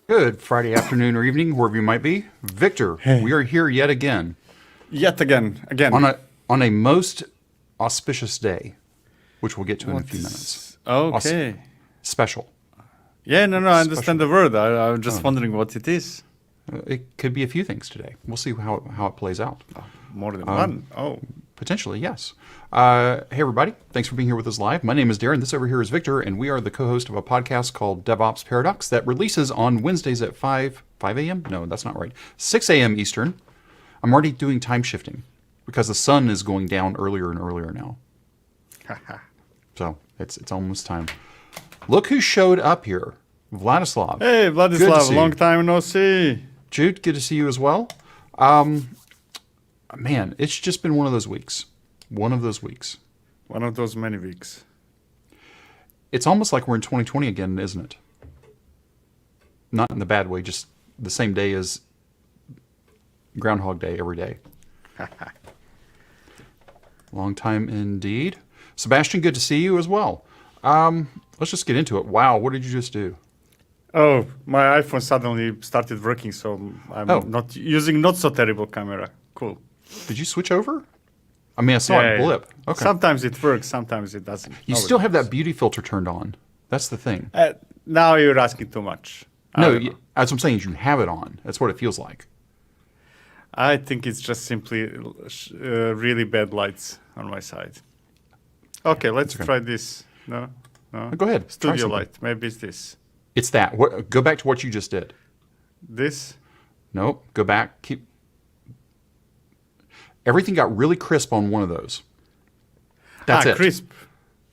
Good Friday afternoon or evening, wherever you might be. Victor, we are here yet again. Yet again. On a most auspicious day, which we'll get to in a few minutes. Okay. Special. Yeah, no, I understand the word. I'm just wondering what it is. It could be a few things today. We'll see how it plays out. More than one? Oh. Potentially, yes. Hey, everybody. Thanks for being here with us live. My name is Darren. This over here is Victor, and we are the co-host of a podcast called DevOps Paradox that releases on Wednesdays at 5 a.m.? No, that's not right. 6 a.m. Eastern. I'm already doing time shifting because the sun is going down earlier and earlier now. So it's almost time. Look who showed up here. Vladislav. Hey, Vladislav. Long time no see. Jude, good to see you as well. Man, it's just been one of those weeks. One of those weeks. One of those many weeks. It's almost like we're in 2020 again, isn't it? Not in the bad way, just the same day as Groundhog Day every day. Long time indeed. Sebastian, good to see you as well. Let's just get into it. Wow, what did you just do? Oh, my iPhone suddenly started working, so I'm not using not so terrible camera. Cool. Did you switch over? I mean, I saw it blip. Okay. Sometimes it works, sometimes it doesn't. You still have that beauty filter turned on. That's the thing. Now you're asking too much. No, that's what I'm saying is you have it on. That's what it feels like. I think it's just simply really bad lights on my side. Okay, let's try this. No? Go ahead. Studio light. Maybe it's this. It's that. Go back to what you just did. This? Nope. Go back. Keep. Everything got really crisp on one of those. That's it. Crisp.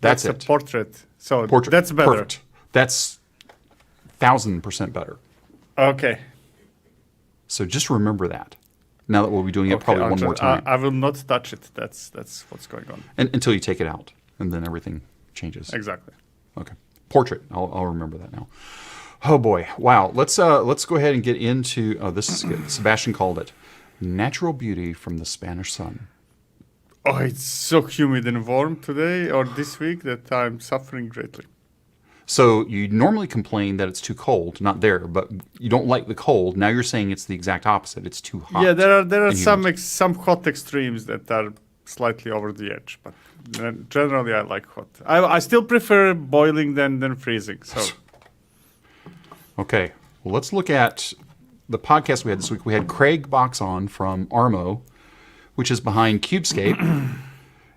That's it. A portrait. So portrait. That's better. Perfect. That's 1,000% better. Okay. So just remember that. Now that we'll be doing it probably one more time. I will not touch it. That's what's going on. Until you take it out, and then everything changes. Exactly. Okay. Portrait. I'll remember that now. Oh boy. Wow. Let's go ahead and get into. Oh, this is good. Sebastian called it natural beauty from the Spanish sun. Oh, it's so humid and warm today or this week that I'm suffering greatly. So you normally complain that it's too cold, not there, but you don't like the cold. Now you're saying it's the exact opposite. It's too hot. Yeah, there are some hot extremes that are slightly over the edge, but generally I like hot. I still prefer boiling than freezing. So. Okay, well, let's look at the podcast we had this week. We had Craig Box on from Armo, which is behind Kubescape.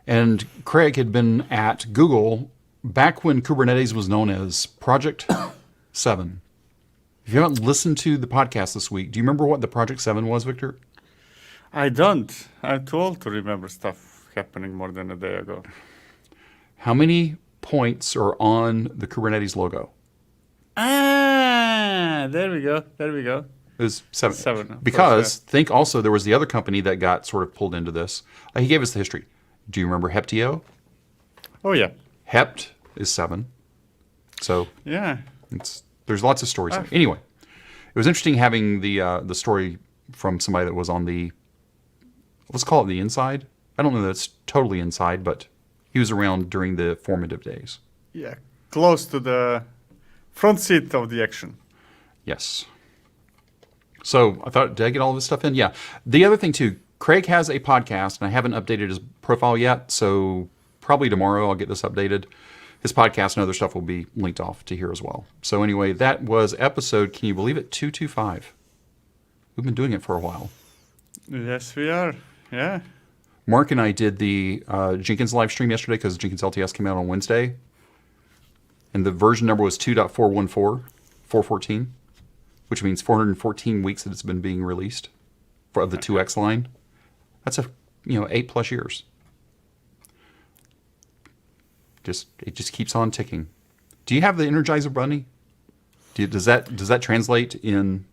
And Craig had been at Google back when Kubernetes was known as Project 7. If you haven't listened to the podcast this week, do you remember what the Project 7 was, Victor? I don't. I'm too old to remember stuff happening more than a day ago. How many points are on the Kubernetes logo? There we go. It was 7. 7. Because think also there was the other company that got sort of pulled into this. He gave us the history. Do you remember Heptio? Oh, yeah. Hept is 7. So yeah, there's lots of stories. Anyway, it was interesting having the story from somebody that was on the, let's call it the inside. I don't know that it's totally inside, but he was around during the formative days. Yeah, close to the front seat of the action. Yes. So I thought, did I get all this stuff in? Yeah. The other thing too, Craig has a podcast, and I haven't updated his profile yet, so probably tomorrow I'll get this updated. His podcast and other stuff will be linked off to here as well. So anyway, that was episode, can you believe it, 225. We've been doing it for a while. Yes, we are. Yeah. Mark and I did the Jenkins live stream yesterday because Jenkins LTS came out on Wednesday. And the version number was 2.414, which means 414 weeks that it's been being released of the 2X line. That's 8+ years. It just keeps on ticking. Do you have the Energizer Bunny? Does that translate in?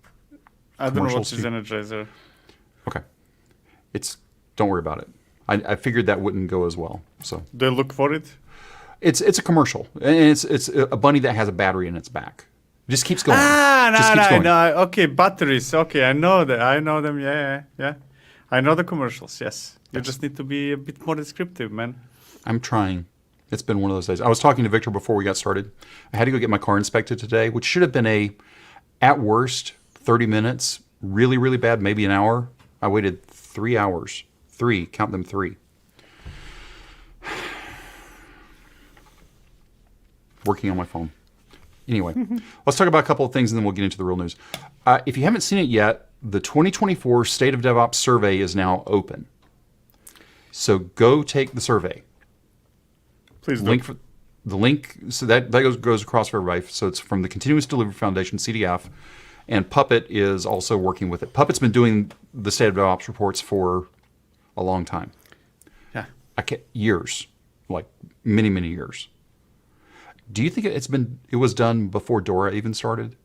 I don't know what is Energizer. Okay, don't worry about it. I figured that wouldn't go as well. So they look for it. It's a commercial, and it's a bunny that has a battery in its back. It just keeps going. No. Okay, batteries. Okay, I know that. I know them. Yeah. I know the commercials. Yes. You just need to be a bit more descriptive, man. I'm trying. It's been one of those days. I was talking to Victor before we got started. I had to go get my car inspected today, which should have been a At worst, 30 minutes. Really, really bad, maybe an hour. I waited 3 hours. 3, count them 3. Working on my phone. Anyway, let's talk about a couple of things and then we'll get into the real news. If you haven't seen it yet, the 2024 State of DevOps survey is now open. So go take the survey. Please do. The link, so that goes across for everybody. So it's from the Continuous Delivery Foundation, CDF, and Puppet is also working with it. Puppet's been doing the State of DevOps reports for a long time. Yeah. Years, like many, many years. Do you think it was done before Dora even started?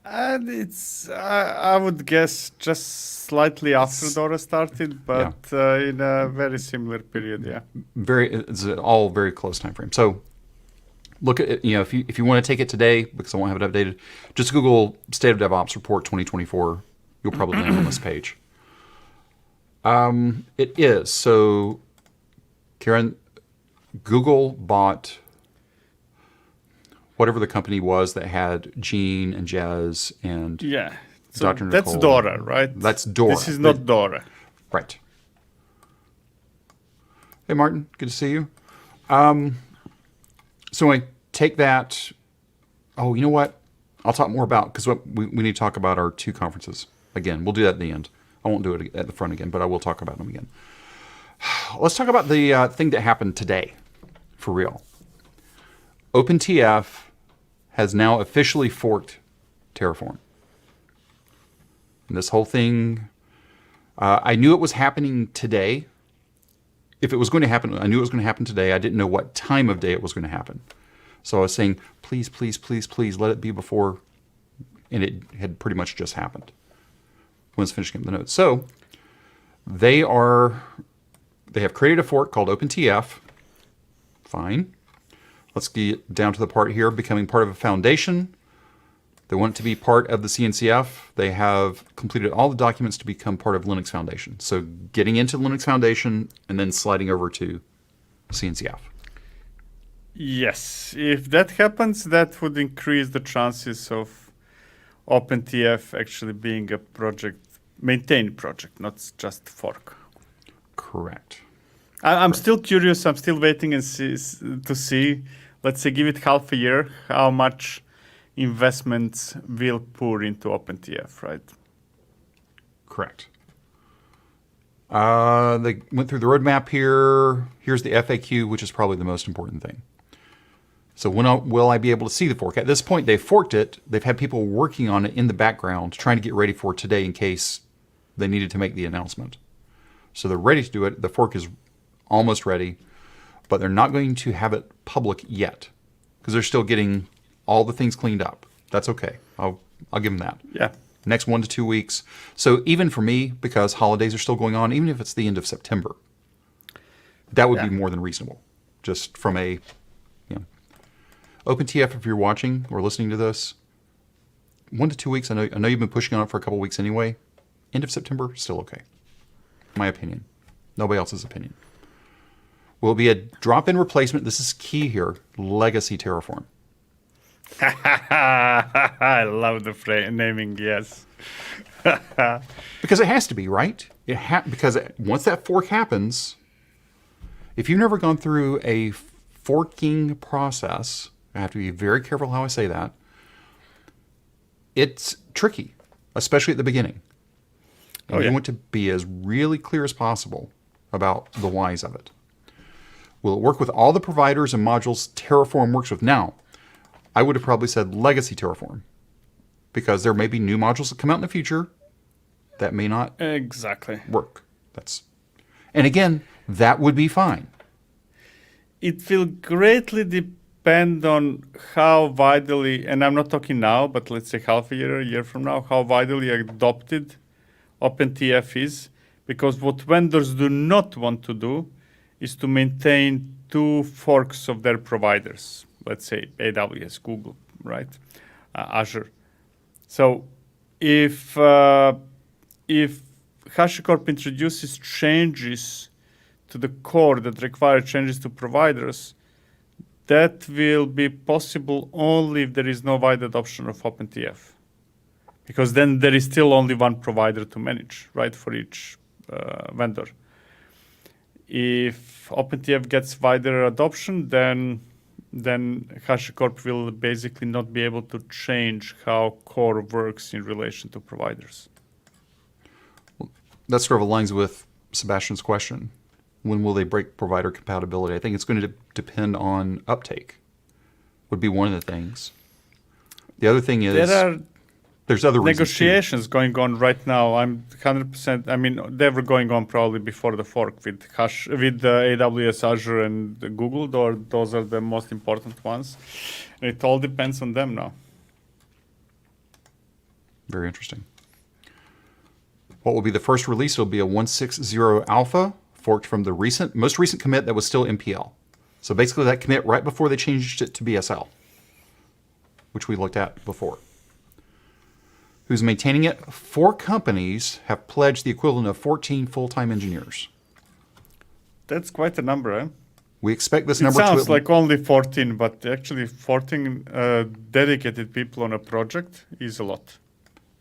I would guess just slightly after Dora started, but in a very similar period. Yeah. It's all very close time frame. So look at it. If you want to take it today, because I won't have it updated, just Google State of DevOps Report 2024. You'll probably land on this page. It is so. Karen, Google bought whatever the company was that had Gene and Jez and So Dr. that's Nicole. Dora, right? That's Dora. This is not Dora. Right. Hey, Martin. Good to see you. So I take that. Oh, you know what? I'll talk more about, because we need to talk about our 2 conferences. Again, we'll do that at the end. I won't do it at the front again, but I will talk about them again. Let's talk about the thing that happened today, for real. OpenTF has now officially forked Terraform. And this whole thing, I knew it was happening today. If it was going to happen, I knew it was going to happen today. I didn't know what time of day it was going to happen. So I was saying, please, please, please, please, let it be before. And it had pretty much just happened when it's finishing up the notes. So they have created a fork called OpenTF. Fine. Let's get down to the part here, becoming part of a foundation. They want it to be part of the CNCF. They have completed all the documents to become part of Linux Foundation. So getting into Linux Foundation and then sliding over to CNCF. Yes, if that happens, that would increase the chances of OpenTF actually being a maintained project, not just fork. Correct. I'm still curious. I'm still waiting to see. Let's say, give it half a year, how much investments will pour into OpenTF, right? Correct. They went through the roadmap here. Here's the FAQ, which is probably the most important thing. So when will I be able to see the fork? At this point, they've forked it. They've had people working on it in the background, trying to get ready for today in case they needed to make the announcement. So they're ready to do it. The fork is almost ready, but they're not going to have it public yet because they're still getting all the things cleaned up. That's okay. I'll give them that. Yeah. Next 1 to 2 weeks. So even for me, because holidays are still going on, even if it's the end of September, that would be more than reasonable. Just from a, OpenTF, if you're watching or listening to this, 1 to 2 weeks. I know you've been pushing on it for a couple of weeks anyway. End of September, still okay. My opinion. Nobody else's opinion. Will be a drop-in replacement. This is key here. Legacy Terraform. I love the naming, yes. Because it has to be, right? Because once that fork happens, if you've never gone through a forking process, I have to be very careful how I say that, it's tricky, especially at the beginning. And you want to be as really clear as possible about the whys of it. Will it work with all the providers and modules Terraform works with now? I would have probably said legacy Terraform, because there may be new modules that come out in the future that may not work. And again, that would be fine. It will greatly depend on how widely, and I'm not talking now, but let's say half a year from now, how widely adopted OpenTF is, because what vendors do not want to do is to maintain 2 forks of their providers. Let's say AWS, Google, right? Azure. So if HashiCorp introduces changes to the core that require changes to providers, that will be possible only if there is no wide adoption of OpenTF. Because then there is still only one provider to manage, right, for each vendor. If OpenTF gets wider adoption, then HashiCorp will basically not be able to change how core works in relation to providers. That sort of aligns with Sebastian's question. When will they break provider compatibility? I think it's going to depend on uptake, would be one of the things. The other thing is there's other negotiations going on right now. I'm 100%. I mean, they were going on probably before the fork with AWS, Azure, and Google. Those are the most important ones. And it all depends on them now. Very interesting. What will be the first release? It'll be a 1.6.0 alpha, forked from the most recent commit that was still MPL. So basically that commit right before they changed it to BSL, which we looked at before. Who's maintaining it? 4 companies have pledged the equivalent of 14 full-time engineers. That's quite a number, eh? We expect this number to... It to... sounds like only 14, but actually 14 dedicated people on a project is a lot.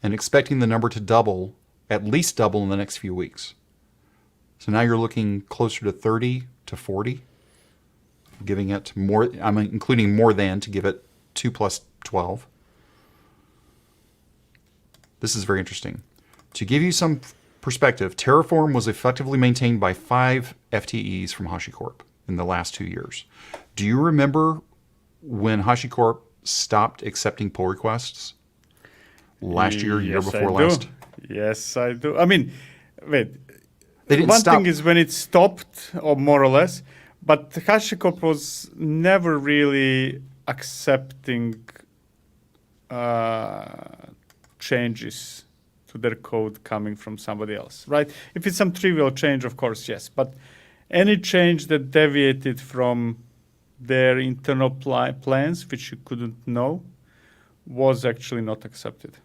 And expecting the number to double, at least double in the next few weeks. So now you're looking closer to 30 to 40, giving it more, I'm including more than to give it 2 plus 12. This is very interesting. To give you some perspective, Terraform was effectively maintained by 5 FTEs from HashiCorp in the last 2 years. Do you remember when HashiCorp stopped accepting pull requests? Last year, year before last? Yes, I do. I mean, wait. They didn't One stop. thing is when it stopped, or more or less, but HashiCorp was never really accepting changes to their code coming from somebody else, right? If it's some trivial change, of course, yes. But any change that deviated from their internal plans, which you couldn't know, was actually not accepted.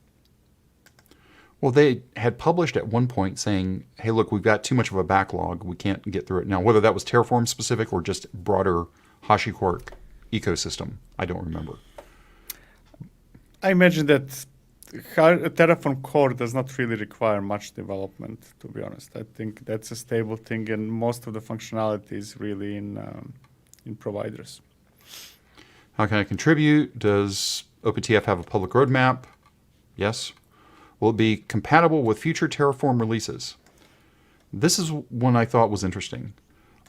Well, they had published at one point saying, hey, look, we've got too much of a backlog. We can't get through it. Now, whether that was Terraform specific or just broader HashiCorp ecosystem, I don't remember. I imagine that Terraform core does not really require much development, to be honest. I think that's a stable thing, and most of the functionality is really in providers. How can I contribute? Does OpenTF have a public roadmap? Yes. Will it be compatible with future Terraform releases? This is one I thought was interesting.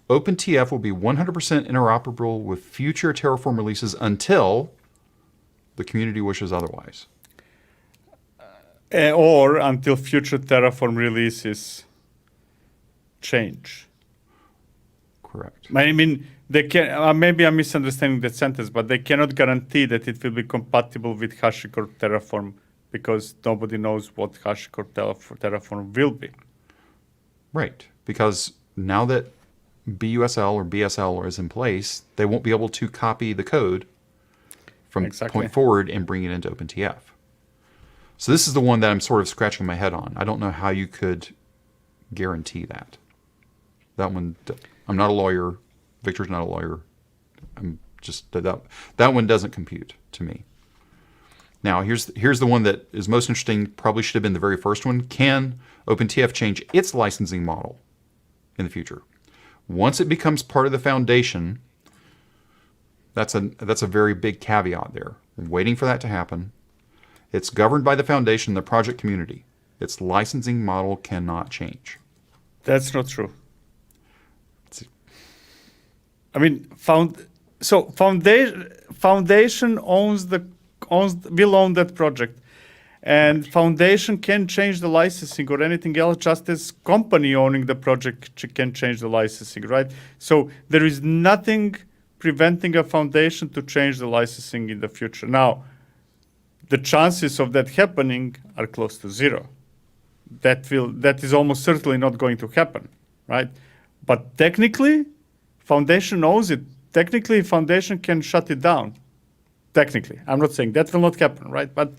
OpenTF will be 100% interoperable with future Terraform releases until the community wishes otherwise. Or until future Terraform releases change. Correct. I mean, they can. Maybe I'm misunderstanding that sentence, but they cannot guarantee that it will be compatible with HashiCorp Terraform because nobody knows what HashiCorp Terraform will be. Right, because now that BUSL or BSL is in place, they won't be able to copy the code from point forward and bring it into OpenTF. So this is the one that I'm sort of scratching my head on. I don't know how you could guarantee that. That one, I'm not a lawyer. Victor's not a lawyer. I'm just that one doesn't compute to me. Now here's the one that is most interesting. Probably should have been the very first one. Can OpenTF change its licensing model in the future? Once it becomes part of the foundation, that's a very big caveat there. We're waiting for that to happen. It's governed by the foundation, the project community. Its licensing model cannot change. That's not true. I mean, foundation will own that project, and foundation can change the licensing or anything else, just as company owning the project can change the licensing, right? So there is nothing preventing a foundation to change the licensing in the future. Now, the chances of that happening are close to zero. That is almost certainly not going to happen, right? But technically, foundation owns it. Technically, foundation can shut it down. Technically, I'm not saying that will not happen, right? But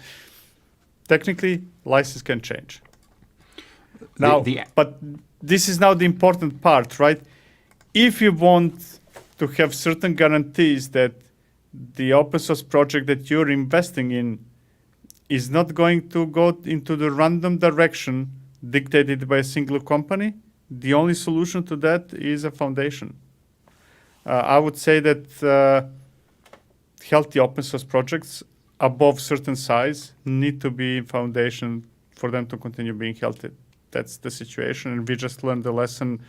technically, license can change. Now, but this is now the important part, right? If you want to have certain guarantees that the open source project that you're investing in is not going to go into the random direction dictated by a single company, the only solution to that is a foundation. I would say that healthy open source projects above certain size need to be in foundation for them to continue being healthy. That's the situation, and we just learned the lesson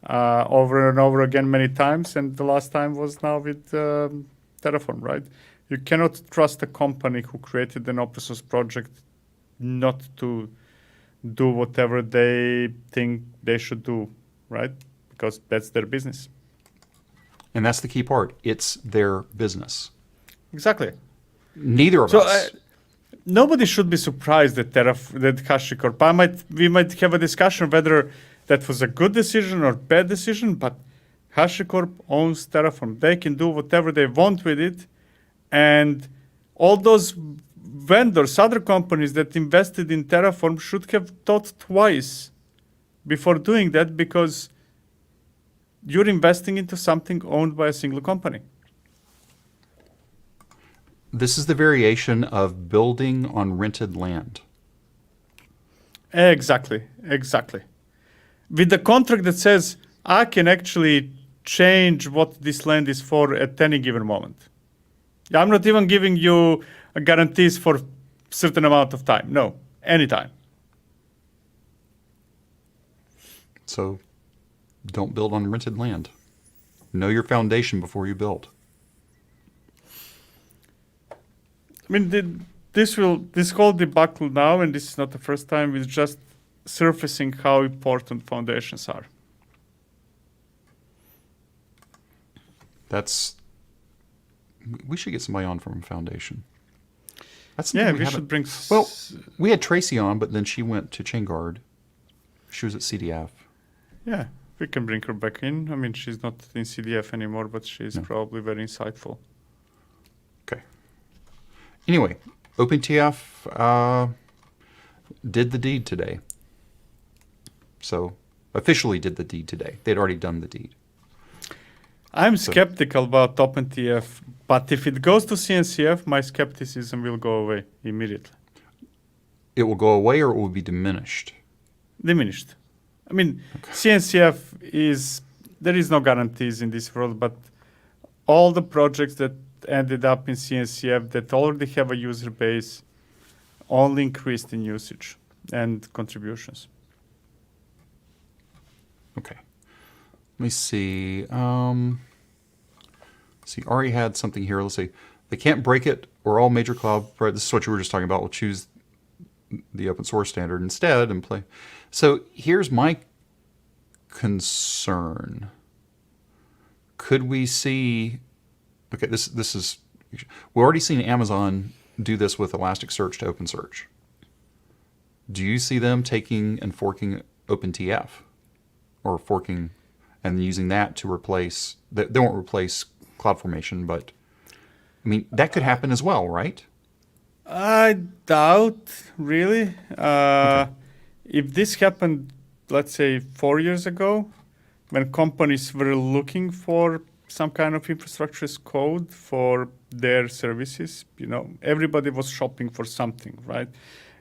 over and over again many times, and the last time was now with Terraform, right? You cannot trust a company who created an open source project not to do whatever they think they should do, right? Because that's their business. And that's the key part. It's their business. Exactly. Neither of us. Nobody should be surprised that HashiCorp. We might have a discussion whether that was a good decision or bad decision, but HashiCorp owns Terraform. They can do whatever they want with it, and all those vendors, other companies that invested in Terraform should have thought twice before doing that, because you're investing into something owned by a single company. This is the variation of building on rented land. Exactly. With the contract that says, I can actually change what this land is for at any given moment. I'm not even giving you guarantees for a certain amount of time. No, anytime. So don't build on rented land. Know your foundation before you build. I mean, this whole debacle now, and this is not the first time, is just surfacing how important foundations are. We should get somebody on from a foundation. That's we should bring. Well, we had Tracy on, but then she went to ChainGuard. She was at CDF. Yeah, we can bring her back in. I mean, she's not in CDF anymore, but she's probably very insightful. Okay. Anyway, OpenTF did the deed today. So officially did the deed today. They'd already done the deed. I'm skeptical about OpenTF, but if it goes to CNCF, my skepticism will go away immediately. It will go away, or it will be diminished? Diminished. I mean, CNCF there is no guarantees in this world, but all the projects that ended up in CNCF that already have a user base only increased in usage and contributions. Okay. Let me see. Ari had something here. Let's see. They can't break it, or all major cloud. This is what you were just talking about. We'll choose the open source standard instead and play. So here's my concern. Could we see? Okay, this is. We've already seen Amazon do this with Elasticsearch to OpenSearch. Do you see them taking and forking OpenTF, or forking and using that to replace? They won't replace CloudFormation, but I mean that could happen as well, right? I doubt, really. Okay. If this happened, let's say 4 years ago, when companies were looking for some kind of infrastructure as code for their services, everybody was shopping for something, right?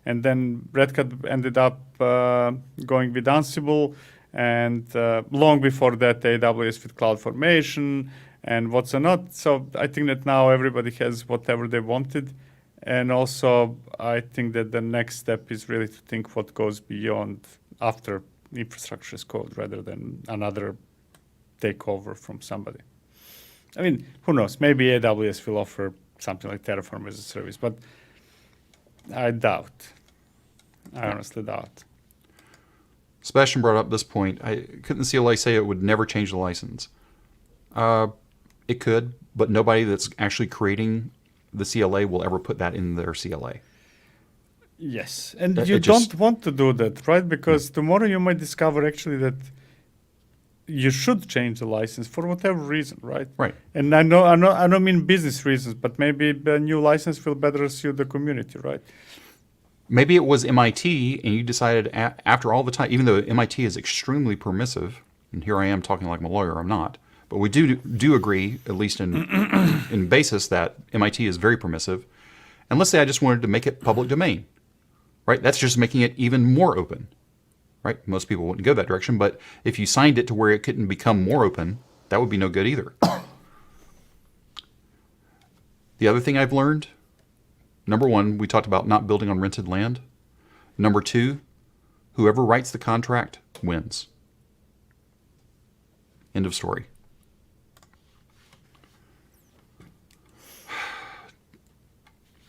And then Red Hat ended up going with Ansible, and long before that, AWS with CloudFormation and what's not. So I think that now everybody has whatever they wanted. And also, I think that the next step is really to think what goes beyond after infrastructure as code, rather than another takeover from somebody. I mean, who knows? Maybe AWS will offer something like Terraform as a service, but I doubt. I honestly doubt. Sebastian brought up this point. Couldn't the CLA say it would never change the license? It could, but nobody that's actually creating the CLA will ever put that in their CLA. Yes, and you don't want to do that, right? Because tomorrow you might discover actually that you should change the license for whatever reason, right? Right. And I don't mean business reasons, but maybe the new license will better suit the community, right? Maybe it was MIT, and you decided after all the time, even though MIT is extremely permissive, and here I am talking like I'm a lawyer, I'm not, But we do agree, at least in basis, that MIT is very permissive. And let's say I just wanted to make it public domain, right? That's just making it even more open, right? Most people wouldn't go that direction, but if you signed it to where it couldn't become more open, that would be no good either. The other thing I've learned, number one, we talked about not building on rented land. Number two, whoever writes the contract wins. End of story.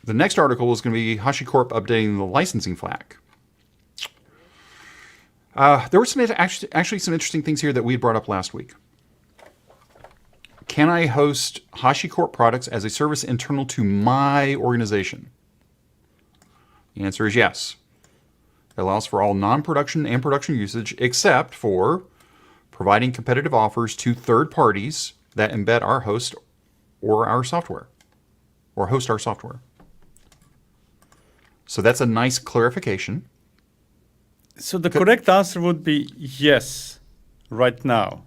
The next article is going to be HashiCorp updating the licensing flag. There were actually some interesting things here that we brought up last week. Can I host HashiCorp products as a service internal to my organization? The answer is yes. It allows for all non-production and production usage except for providing competitive offers to third parties that embed our host or our software, or host our software. So that's a nice clarification. So the correct answer would be yes, right now.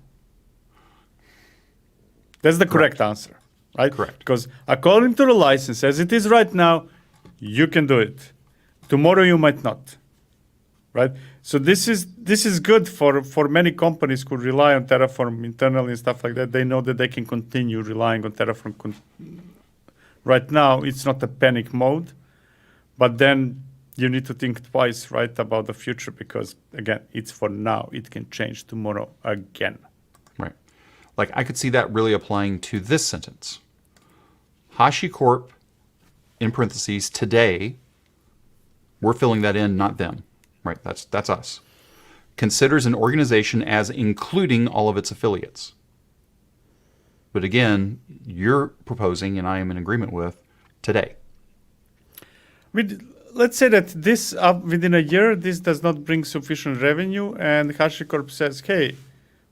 That's the correct answer, right? Correct. Because according to the license, as it is right now, you can do it. Tomorrow you might not, right? So this is good for many companies who rely on Terraform internally and stuff like that. They know that they can continue relying on Terraform. Right now, it's not a panic mode, but then you need to think twice, right, about the future because, again, it's for now. It can change tomorrow again. Right. Like I could see that really applying to this sentence. HashiCorp, in parentheses, today, we're filling that in, not them. Right, that's us. Considers an organization as including all of its affiliates. But again, you're proposing, and I am in agreement with, today. Let's say that this within a year, this does not bring sufficient revenue, and HashiCorp says, hey,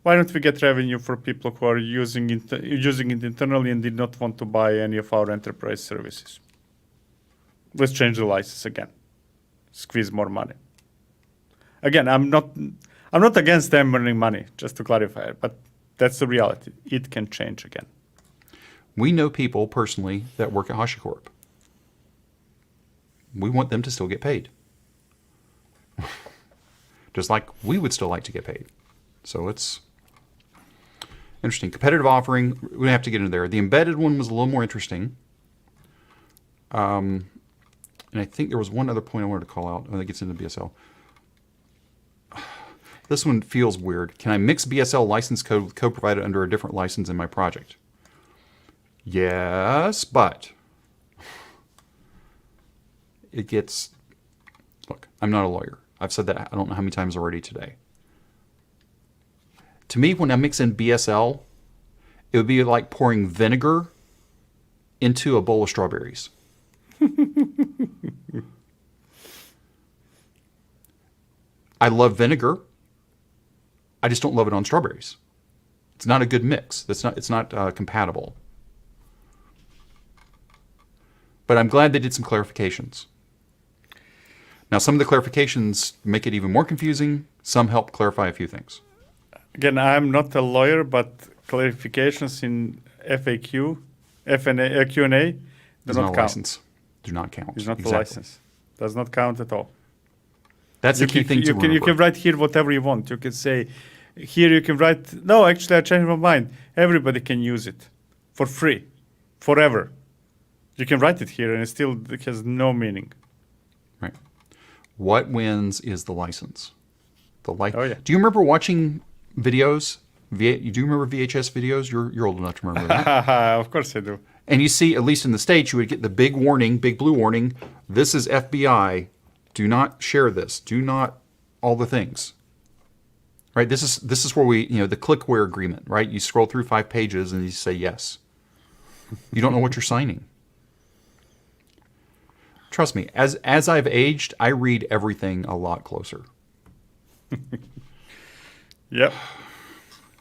why don't we get revenue for people who are using it internally and did not want to buy any of our enterprise services? Let's change the license again. Squeeze more money. Again, I'm not against them earning money, just to clarify it, but that's the reality. It can change again. We know people personally that work at HashiCorp. We want them to still get paid. Just like we would still like to get paid. So it's interesting. Competitive offering, we have to get into there. The embedded one was a little more interesting. And I think there was one other point I wanted to call out when it gets into BSL. This one feels weird. Can I mix BSL license code with code provided under a different license in my project? Yes, but it gets... Look, I'm not a lawyer. I've said that I don't know how many times already today. To me, when I mix in BSL, it would be like pouring vinegar into a bowl of strawberries. I love vinegar. I just don't love it on strawberries. It's not a good mix. It's not compatible. But I'm glad they did some clarifications. Now, some of the clarifications make it even more confusing. Some help clarify a few things. Again, I'm not a lawyer, but clarifications in FAQ, Q&A do not count. License. Do not count. It's not a license. Does not count at all. That's the key thing to remember. You can write here whatever you want. You can say, here you can write, no, actually I changed my mind. Everybody can use it for free, forever. You can write it here and it has no meaning. Right. What wins is the license. Oh, yeah. Do you remember watching videos? Do you remember VHS videos? You're old enough to remember that. Of course I do. And you see, at least in the States, you would get the big warning, big blue warning. This is FBI. Do not share this. Do not all the things. Right? This is where we, the clickware agreement, right? You scroll through 5 pages and you say yes. You don't know what you're signing. Trust me, as I've aged, I read everything a lot closer. Yep.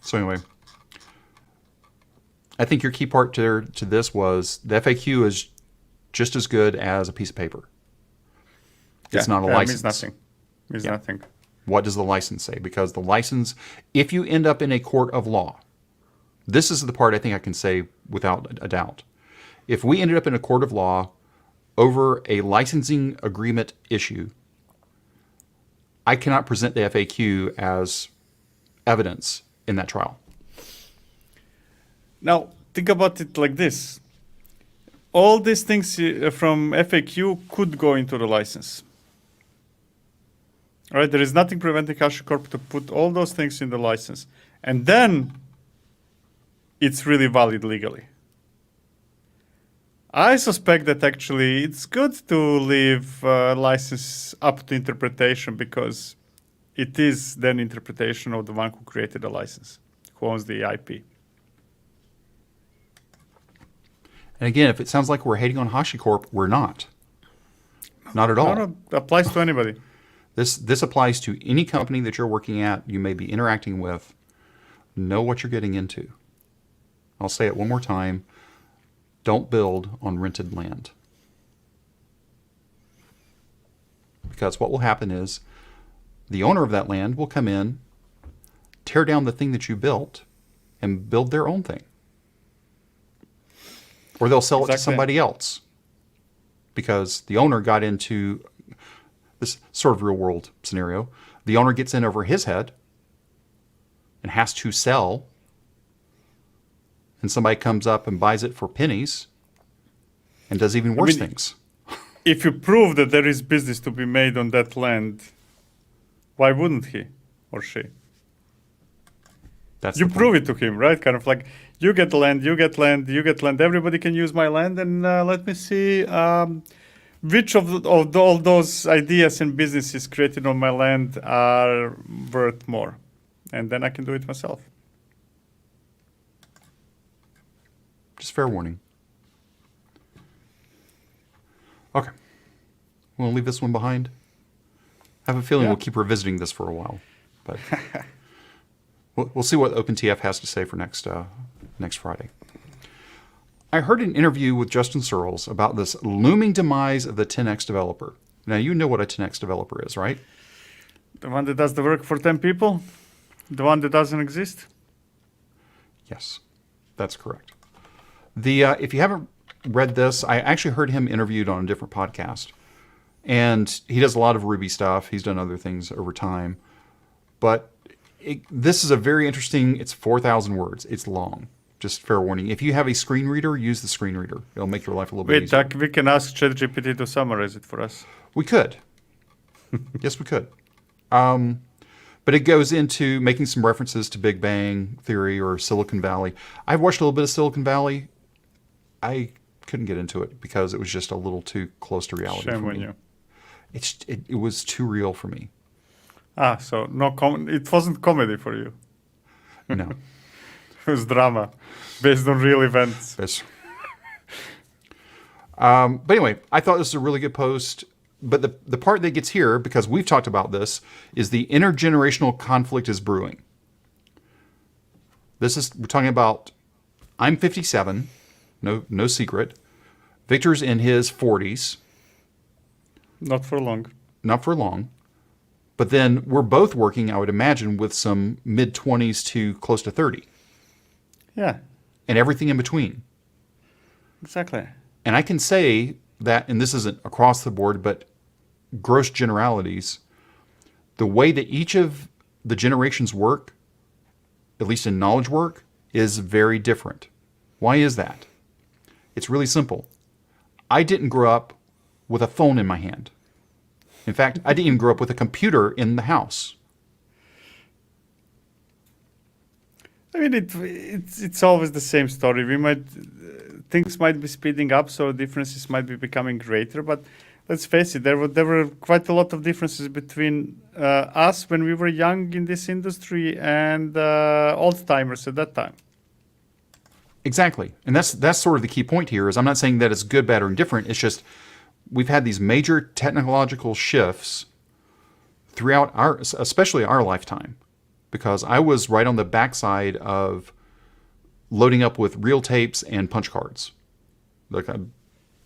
So anyway, I think your key part to this was the FAQ is just as good as a piece of paper. It's not a license. It means nothing. It means nothing. What does the license say? Because the license, if you end up in a court of law, This is the part I think I can say without a doubt. If we ended up in a court of law over a licensing agreement issue, I cannot present the FAQ as evidence in that trial. Now, think about it like this. All these things from FAQ could go into the license. All right, there is nothing preventing HashiCorp to put all those things in the license. And then it's really valid legally. I suspect that actually it's good to leave license up to interpretation, because it is then interpretation of the one who created the license, who owns the IP. And again, if it sounds like we're hating on HashiCorp, we're not. Not at all. No, applies to anybody. This applies to any company that you're working at, you may be interacting with. Know what you're getting into. I'll say it one more time. Don't build on rented land. Because what will happen is the owner of that land will come in, tear down the thing that you built, and build their own thing. Or they'll sell it to somebody else because the owner got into this sort of real world scenario. The owner gets in over his head and has to sell, and somebody comes up and buys it for pennies and does even worse things. If you prove that there is business to be made on that land, why wouldn't he or she? You prove it to him, right? Kind of like, you get land, you get land, you get land. Everybody can use my land, and let me see which of all those ideas and businesses created on my land are worth more, and then I can do it myself. Just fair warning. Okay, we'll leave this one behind. I have a feeling we'll keep revisiting this for a while, but we'll see what OpenTF has to say for next Friday. I heard an interview with Justin Searles about this looming demise of the 10x developer. Now, you know what a 10x developer is, right? The one that does the work for 10 people? The one that doesn't exist? Yes, that's correct. If you haven't read this, I actually heard him interviewed on a different podcast. And he does a lot of Ruby stuff. He's done other things over time. But this is a very interesting, it's 4,000 words. It's long. Just fair warning. If you have a screen reader, use the screen reader. It'll make your life a little bit easier. Wait, we can ask ChatGPT to summarize it for us. We could. Yes, we could. But it goes into making some references to Big Bang Theory or Silicon Valley. I've watched a little bit of Silicon Valley. I couldn't get into it because it was just a little too close to reality for me. Shame on you. It was too real for me. So it wasn't comedy for you. No. It was drama based on real events. Yes. But anyway, I thought this was a really good post. But the part that gets here, because we've talked about this, is the intergenerational conflict is brewing. We're talking about, I'm 57, no secret. Victor's in his 40s. Not for long. Not for long. But then we're both working, I would imagine, with some mid-20s to close to 30. Yeah. And everything in between. Exactly. And I can say that, and this isn't across the board, but gross generalities, the way that each of the generations work, at least in knowledge work, is very different. Why is that? It's really simple. I didn't grow up with a phone in my hand. In fact, I didn't even grow up with a computer in the house. I mean, it's always the same story. Things might be speeding up, so differences might be becoming greater. But let's face it, there were quite a lot of differences between us when we were young in this industry and old timers at that time. Exactly, and that's sort of the key point here. Is I'm not saying that it's good, bad, or indifferent. It's just we've had these major technological shifts throughout especially our lifetime. Because I was right on the backside of loading up with reel tapes and punch cards. Like I'd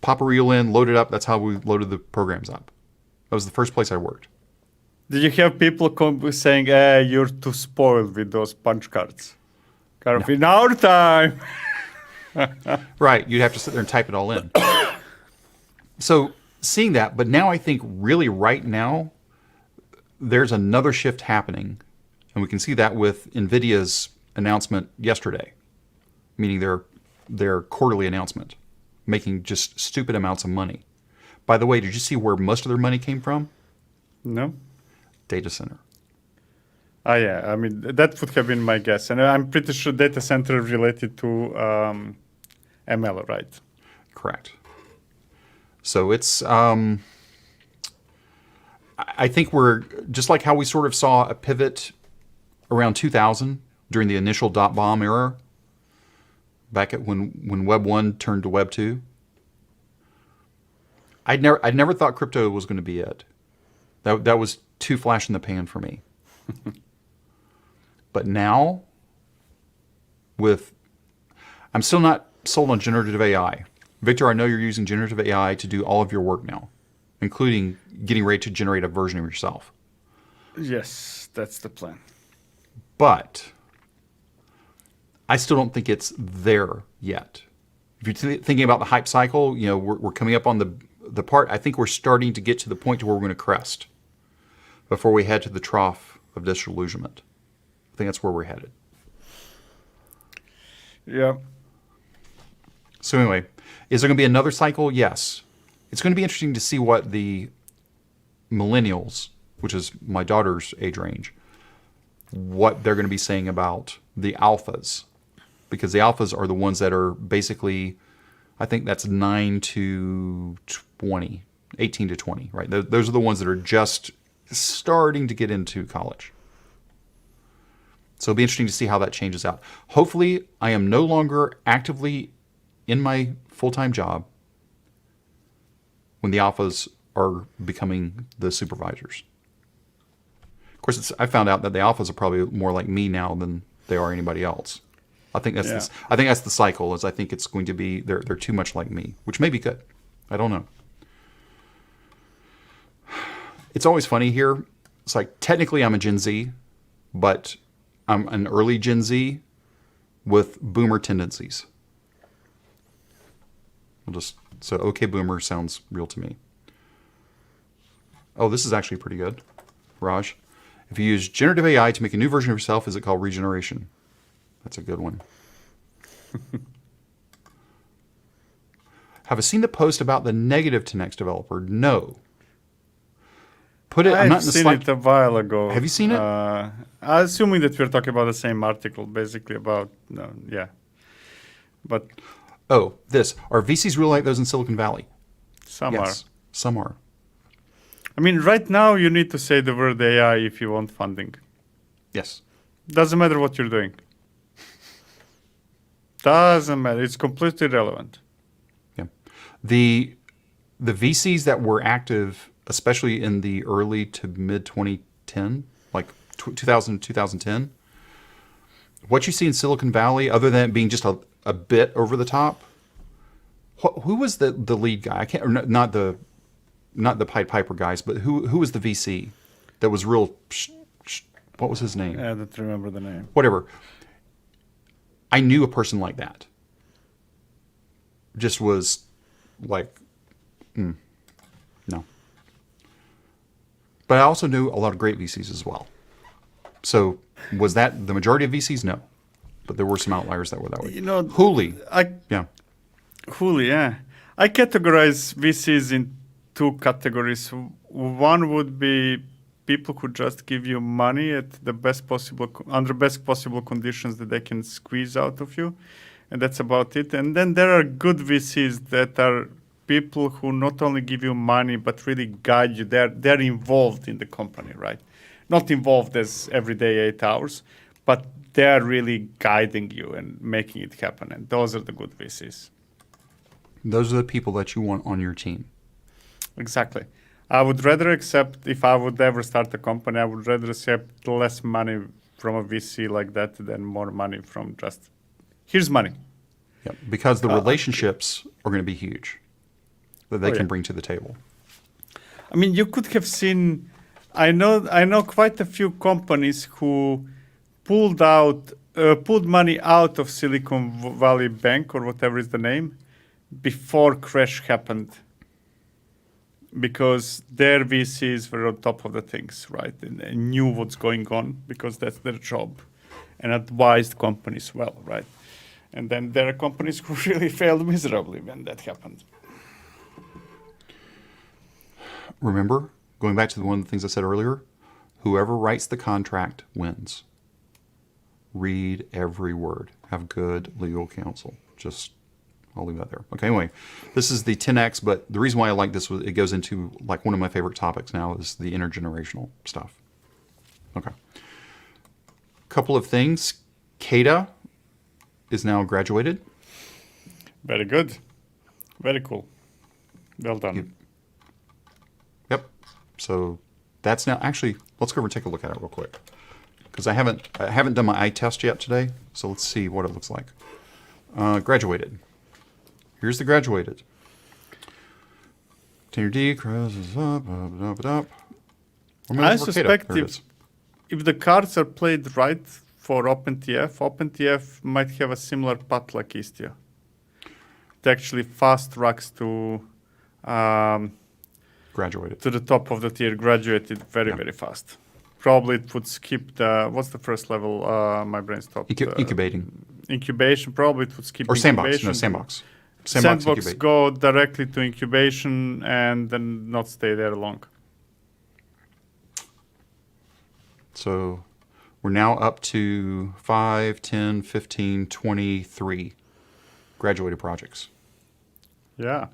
pop a reel in, load it up. That's how we loaded the programs up. That was the first place I worked. Did you have people saying, "You're too spoiled with those punch cards"? Kind of in our time. Right. You'd have to sit there and type it all in. So seeing that, but now I think really right now, there's another shift happening. And we can see that with NVIDIA's announcement yesterday, meaning their quarterly announcement, making just stupid amounts of money. By the way, did you see where most of their money came from? No. Data center. Ah, yeah. I mean, that would have been my guess. And I'm pretty sure data center related to ML, right? Correct. So it's, I think we're, just like how we sort of saw a pivot around 2000 during the initial dot-bomb era, back at when Web 1 turned to Web 2. I'd never thought crypto was going to be it. That was too flash in the pan for me. But now, I'm still not sold on generative AI. Victor, I know you're using generative AI to do all of your work now, including getting ready to generate a version of yourself. Yes, that's the plan. But I still don't think it's there yet. If you're thinking about the hype cycle, we're coming up on the part. I think we're starting to get to the point to where we're going to crest before we head to the trough of disillusionment. I think that's where we're headed. Yeah. So anyway, is there going to be another cycle? Yes. It's going to be interesting to see what the millennials, which is my daughter's age range, what they're going to be saying about the alphas. Because the alphas are the ones that are basically, I think that's 9 to 20, 18 to 20, right? Those are the ones that are just starting to get into college. So it'll be interesting to see how that changes out. Hopefully, I am no longer actively in my full-time job when the alphas are becoming the supervisors. Of course, I found out that the alphas are probably more like me now than they are anybody else. I think that's the cycle. I think it's going to be they're too much like me, which may be good. I don't know. It's always funny here. It's like technically I'm a Gen Z, but I'm an early Gen Z with boomer tendencies. So okay, boomer sounds real to me. Oh, this is actually pretty good, Raj. If you use generative AI to make a new version of yourself, is it called regeneration? That's a good one. Have I seen the post about the negative to Next Developer? No. I've seen it a while ago. Have you seen it? Assuming that we're talking about the same article, basically about, yeah. But oh, this. Are VCs real like those in Silicon Valley? Some yes, are. Some are. I mean, right now you need to say the word AI if you want funding. Yes. Doesn't matter what you're doing. Doesn't matter. It's completely irrelevant. Yeah. The VCs that were active, especially in the early to mid 2010, like 2000 2010, what you see in Silicon Valley, other than it being just a bit over the top, who was the lead guy? I can't. Or not the Pied Piper guys, but who was the VC that was real? What was his name? I don't remember the name. Whatever. I knew a person like that. Just was like, no. But I also knew a lot of great VCs as well. So was that the majority of VCs? No. But there were some outliers that were that way. Hooli. Hooli, yeah. I categorize VCs in two categories. One would be people who just give you money at the best possible, under best possible conditions that they can squeeze out of you. And that's about it. And then there are good VCs that are people who not only give you money, but really guide you. They're involved in the company, right? Not involved as every day 8 hours, but they're really guiding you and making it happen. And those are the good VCs. Those are the people that you want on your team. Exactly. I would rather accept, if I would ever start a company, I would rather accept less money from a VC like that than more money from just, here's money. Yeah, because the relationships are going to be huge that they can bring to the table. I mean, you could have seen, I know quite a few companies who pulled out pulled money out of Silicon Valley Bank or whatever is the name before crash happened, because their VCs were on top of the things, right, and knew what's going on because that's their job, and advised companies well, right? And then there are companies who really failed miserably when that happened. Remember, going back to one of the things I said earlier, whoever writes the contract wins. Read every word. Have good legal counsel. I'll leave that there. Okay, anyway, this is the 10X, but the reason why I like this was it goes into like one of my favorite topics now is the intergenerational stuff. Okay. Couple of things. KEDA is now graduated. Very good. Very cool. Well done. Yep. So that's now, actually, let's go over and take a look at it real quick. Because I haven't done my eye test yet today, so let's see what it looks like. Graduated. Here's the graduated. Tenure D crosses up. I suspect if the cards are played right for OpenTF might have a similar path like Istio. It actually fast tracks to graduated to the top of the tier, graduated very fast. Probably it would skip what's the first level? My brain stopped. Incubating. Incubation. Probably it would skip or incubation. Sandbox. Sandbox go directly to incubation and then not stay there long. So we're now up to 5, 10, 15, 23 graduated projects. Yeah.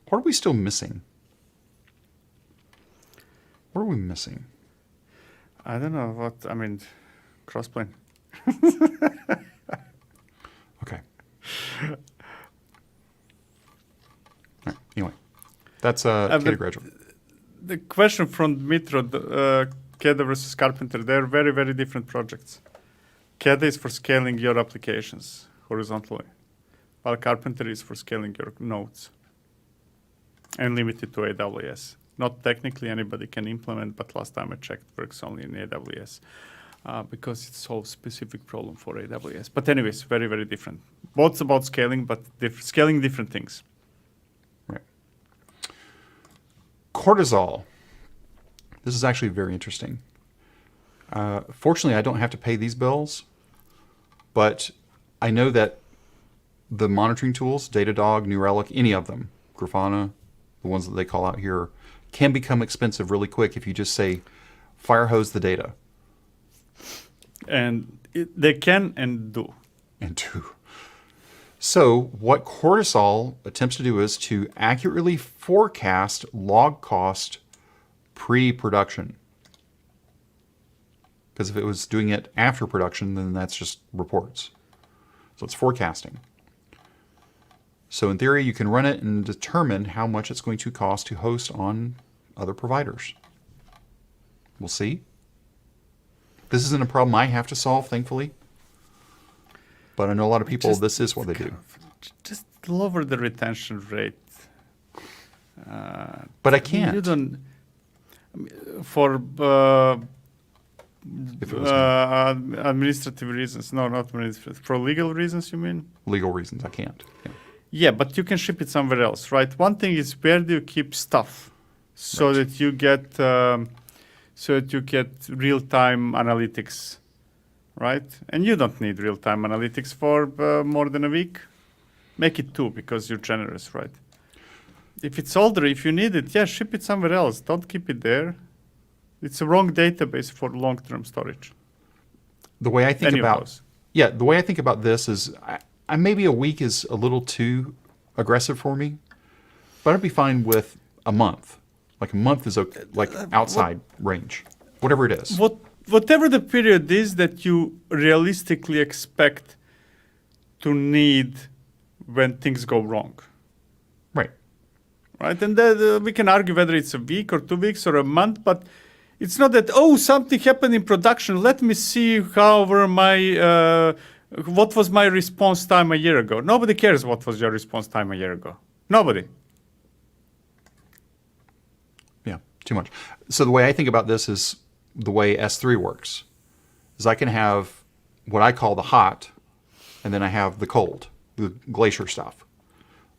What are we still missing? What are we missing? I don't know Crossplane. Okay. All right. Anyway, that's KEDA graduate. The question from Dmitro, KEDA versus Carpenter, they're very different projects. KEDA is for scaling your applications horizontally, while Carpenter is for scaling your nodes and limited to AWS. Not technically anybody can implement, but last time I checked, works only in AWS because it solves specific problem for AWS. But anyways, very different. Both about scaling, but scaling different things. Right. Cortisol. This is actually very interesting. Fortunately, I don't have to pay these bills, but I know that the monitoring tools, Datadog, New Relic, any of them, Grafana, the ones that they call out here, can become expensive really quick if you just say, fire hose the data. And they can and do. So what Cortisol attempts to do is to accurately forecast log cost pre-production. Because if it was doing it after production, then that's just reports. So it's forecasting. So in theory, you can run it and determine how much it's going to cost to host on other providers. We'll see. This isn't a problem I have to solve, thankfully. But I know a lot of people, this is what they do. Just lower the retention rate. But I can't. You don't... For administrative reasons. No, not administrative. For legal reasons, you mean? Legal reasons, I can't. Yeah. Yeah, but you can ship it somewhere else, right? One thing is, where do you keep stuff so that you get real-time analytics, right? And you don't need real-time analytics for more than a week. Make it 2 because you're generous, right? If it's older, if you need it, yeah, ship it somewhere else. Don't keep it there. It's a wrong database for long-term storage. The way I think the way I think about this is, I maybe a week is a little too aggressive for me, but I'd be fine with a month. Like a month is okay, like outside range, whatever it is. Whatever the period is that you realistically expect to need when things go wrong. Right. Right, and then we can argue whether it's a week or 2 weeks or a month, but it's not that, something happened in production. Let me see what was my response time a year ago. Nobody cares what was your response time a year ago. Nobody. Yeah, too much. So the way I think about this is the way S3 works. Is I can have what I call the hot, and then I have the cold, the glacier stuff.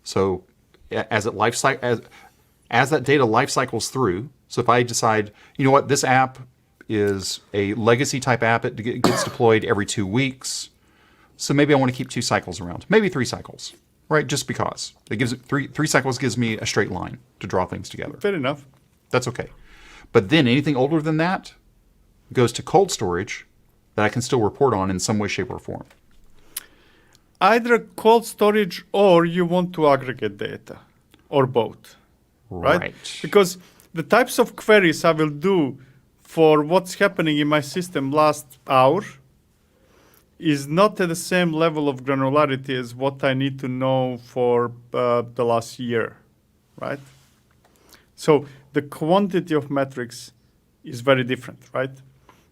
So as that data life cycles through, so if I decide, you know what, this app is a legacy type app, it gets deployed every 2 weeks. So maybe I want to keep 2 cycles around, maybe 3 cycles, right? Just because it gives it three cycles gives me a straight line to draw things together. Fair enough. That's okay. But then anything older than that goes to cold storage that I can still report on in some way, shape, or form. Either cold storage or you want to aggregate data, or both, right? Because the types of queries I will do for what's happening in my system last hour is not at the same level of granularity as what I need to know for the last year, right? So the quantity of metrics is very different, right?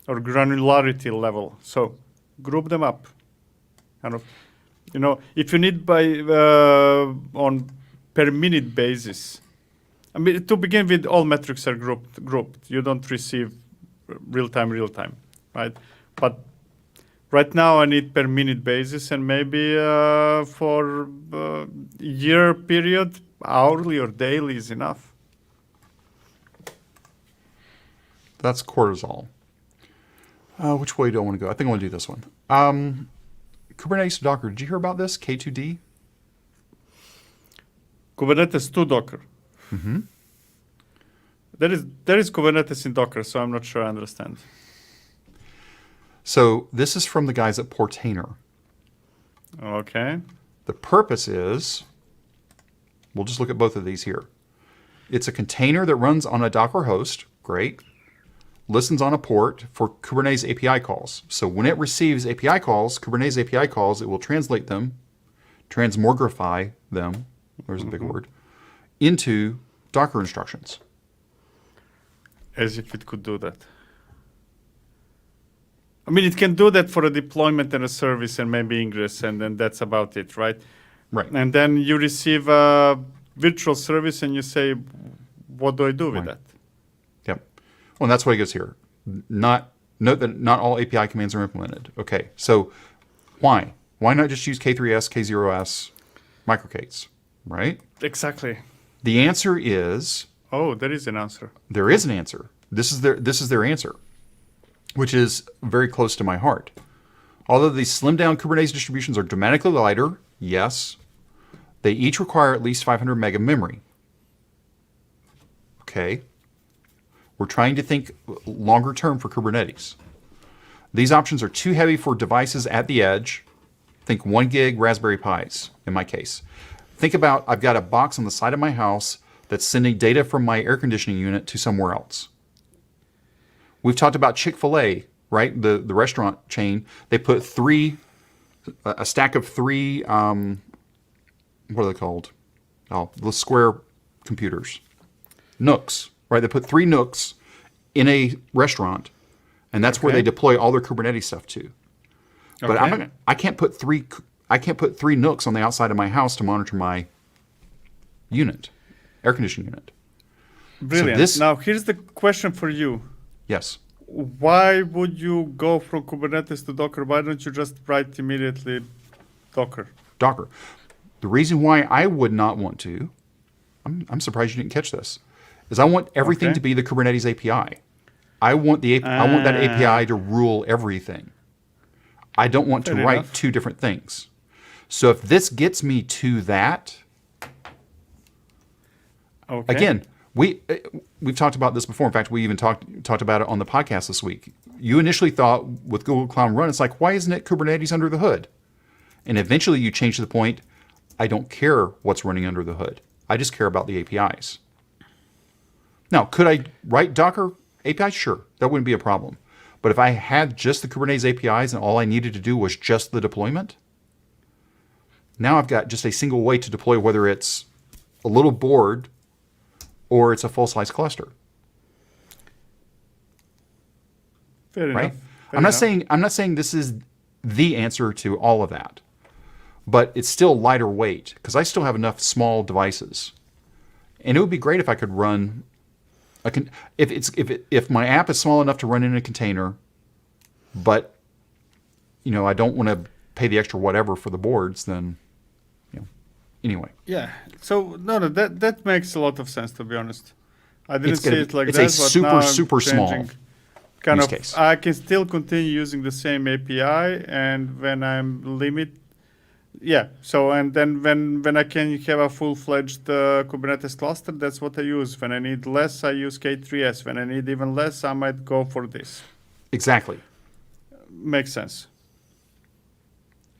Or granularity level. So group them up. Kind of, you know, if you need by on per minute basis. I mean, to begin with, all metrics are grouped. You don't receive real time, right? But right now I need per minute basis, and maybe for year period, hourly or daily is enough. That's cortisol. Which way do I want to go? I think I want to do this one. Kubernetes to Docker. Did you hear about this? K2D? Kubernetes to Docker. Mm-hmm. There is Kubernetes in Docker, so I'm not sure I understand. So this is from the guys at Portainer. Okay. The purpose is, we'll just look at both of these here. It's a container that runs on a Docker host. Great. Listens on a port for Kubernetes API calls. So when it receives API calls, Kubernetes API calls, it will translate them, transmogrify them, there's a big word, into Docker instructions. As if it could do that. I mean, it can do that for a deployment and a service and maybe ingress, and then that's about it, right? Right. And then you receive a virtual service and you say, what do I do with that? Yep. Well, and that's what it goes here. Note that not all API commands are implemented. Okay, so why? Why not just use K3s, K0s, microK8s, right? Exactly. The answer is... Oh, there is an answer. There is an answer. This is their answer, which is very close to my heart. Although these slimmed down Kubernetes distributions are dramatically lighter, yes, they each require at least 500 meg of memory. Okay. We're trying to think longer term for Kubernetes. These options are too heavy for devices at the edge. Think 1 gig Raspberry Pis, in my case. Think about, I've got a box on the side of my house that's sending data from my air conditioning unit to somewhere else. We've talked about Chick-fil-A, right? The restaurant chain. They put a stack of 3, what are they called? Oh, the square computers. Nooks, right? They put 3 Nooks in a restaurant, and that's where they deploy all their Kubernetes stuff to. But I can't put 3 Nooks on the outside of my house to monitor my unit. Air conditioning unit. Brilliant. So now, here's the question for you. Yes. Why would you go from Kubernetes to Docker? Why don't you just write immediately Docker? Docker. The reason why I would not want to, I'm surprised you didn't catch this, is I want everything to be the Kubernetes API. I want that API to rule everything. I don't want to write 2 different things. So if this gets me to that, again, we've talked about this before. In fact, we even talked about it on the podcast this week. You initially thought with Google Cloud Run, it's like, why isn't it Kubernetes under the hood? And eventually you change to the point, I don't care what's running under the hood. I just care about the APIs. Now, could I write Docker APIs? Sure, that wouldn't be a problem. But if I had just the Kubernetes APIs and all I needed to do was just the deployment, now I've got just a single way to deploy, whether it's a little board or it's a full-size cluster. Fair right? enough. I'm not saying this is the answer to all of that, but it's still lighter weight because I still have enough small devices, and it would be great if I could run if my app is small enough to run in a container, but I don't want to pay the extra whatever for the boards, then, anyway. Yeah. So no, that makes a lot of sense, to be honest. I didn't see it like it's that, a but super, now I'm super small changing kind use of. case. I can still continue using the same API, and when I'm so and then when I can have a full-fledged Kubernetes cluster, that's what I use. When I need less, I use K3s. When I need even less, I might go for this. Exactly. Makes sense.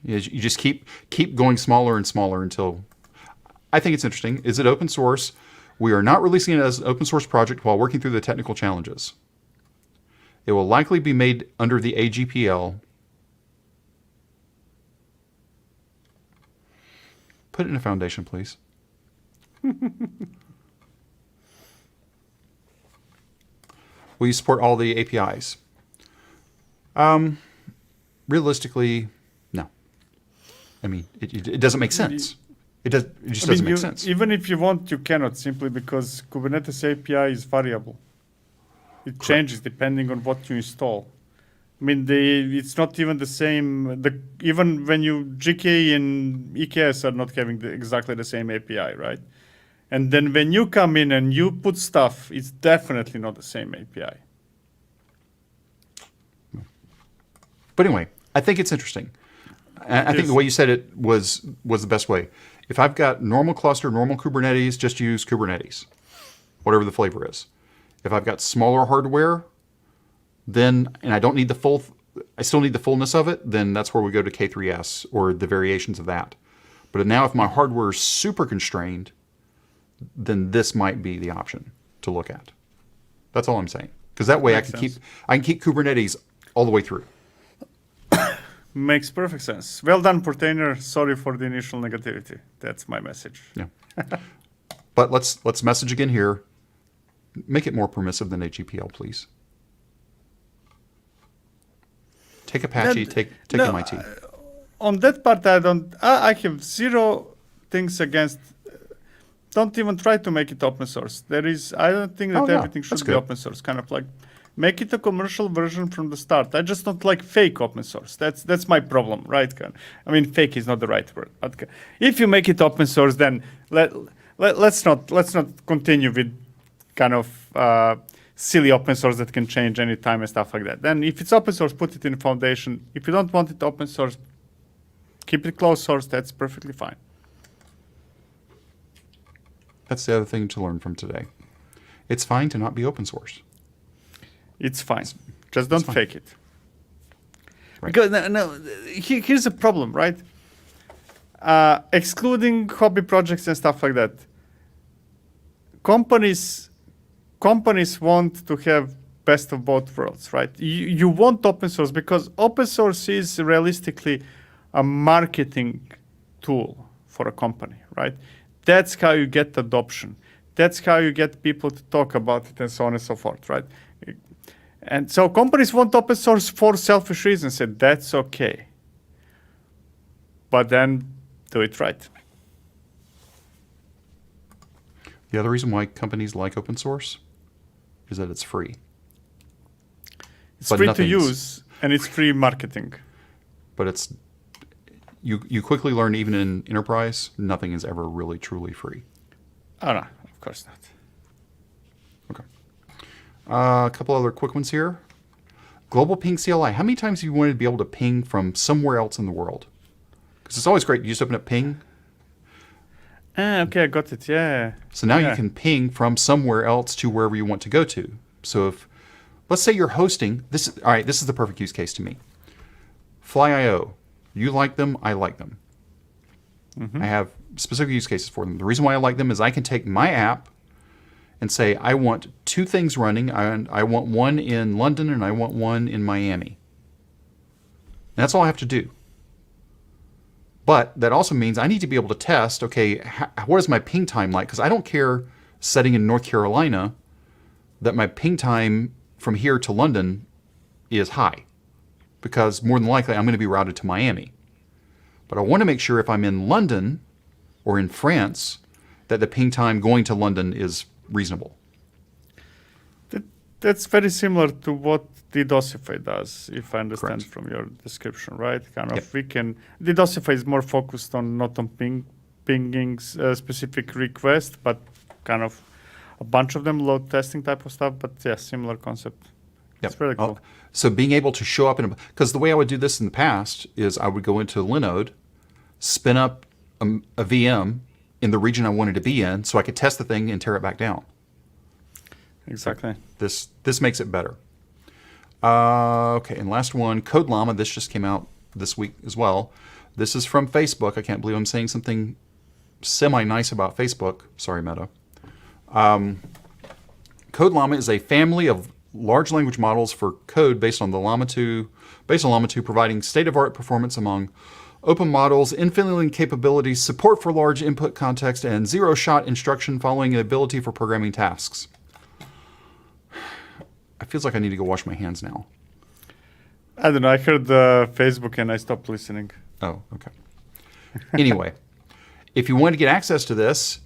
You just keep going smaller and smaller until. I think it's interesting. Is it open source? We are not releasing it as an open source project while working through the technical challenges. It will likely be made under the AGPL. Put it in a foundation, please. Will you support all the APIs? Realistically, no. I mean, it doesn't make sense. It just doesn't make sense. Even if you want, you cannot, simply because Kubernetes API is variable. It changes depending on what you install. I mean, it's not even the same. Even when GK and EKS are not having exactly the same API, right? And then when you come in and you put stuff, it's definitely not the same API. But anyway, I think it's interesting. I think the way you said it was the best way. If I've got normal cluster, normal Kubernetes, just use Kubernetes, whatever the flavor is. If I've got smaller hardware, and I don't need I still need the fullness of it, then that's where we go to K3s or the variations of that. But now if my hardware is super constrained, then this might be the option to look at. That's all I'm saying. Because that way I can keep Kubernetes all the way through. Makes perfect sense. Well done, Portainer. Sorry for the initial negativity. That's my message. Yeah. But let's message again here. Make it more permissive than AGPL, please. Take Apache, take MIT. On that part, I have zero things against. Don't even try to make it open source. I don't think that everything should be open source. Kind of like, make it a commercial version from the start. I just don't like fake open source. That's my problem, right? I mean, fake is not the right word. But if you make it open source, then let's not continue with kind of silly open source that can change any time and stuff like that. Then if it's open source, put it in foundation. If you don't want it open source, keep it closed source. That's perfectly fine. That's the other thing to learn from today. It's fine to not be open source. It's fine. Just don't fake it. Right. Because here's the problem, right? Excluding hobby projects and stuff like that, companies want to have best of both worlds, right? You want open source because open source is realistically a marketing tool for a company, right? That's how you get adoption. That's how you get people to talk about it and so on and so forth, right? And so companies want open source for selfish reasons, and that's okay. But then do it right. The other reason why companies like open source is that it's free. It's free to use, and it's free marketing. But you quickly learn, even in enterprise, nothing is ever really truly free. Oh, no, of course not. Okay. A couple other quick ones here. Globalping CLI. How many times have you wanted to be able to ping from somewhere else in the world? Because it's always great. You just open up ping. Okay, I got it. Yeah. So now you can ping from somewhere else to wherever you want to go to. So let's say you're hosting this. All right, this is the perfect use case to me. Fly.io. You like them. I like them. Mm-hmm. I have specific use cases for them. The reason why I like them is I can take my app and say, I want two things running. I want one in London and I want one in Miami. And that's all I have to do. But that also means I need to be able to test, okay, what is my ping time like? Because I don't care setting in North Carolina that my ping time from here to London is high. Because more than likely I'm going to be routed to Miami. But I want to make sure if I'm in London or in France that the ping time going to London is reasonable. That's very similar to what DDoSify does, if I understand Correct. from your description, right? Kind of, Yep. we can. DDoSify is more focused on not on pinging specific request, but kind of a bunch of them, load testing type of stuff. But yeah, similar concept. Yep. It's very cool. So being able to show up because the way I would do this in the past is I would go into Linode, spin up a VM in the region I wanted to be in, so I could test the thing and tear it back down. Exactly. This makes it better. Okay, and last one, Code Llama. This just came out this week as well. This is from Facebook. I can't believe I'm saying something semi-nice about Facebook. Sorry, Meta. Code Llama is a family of large language models for code based on Llama 2, providing state-of-art performance among open models, infilling capabilities, support for large input context, and zero-shot instruction following the ability for programming tasks. It feels like I need to go wash my hands now. I don't know. I heard Facebook and I stopped listening. Oh, okay. Anyway, if you want to get access to this,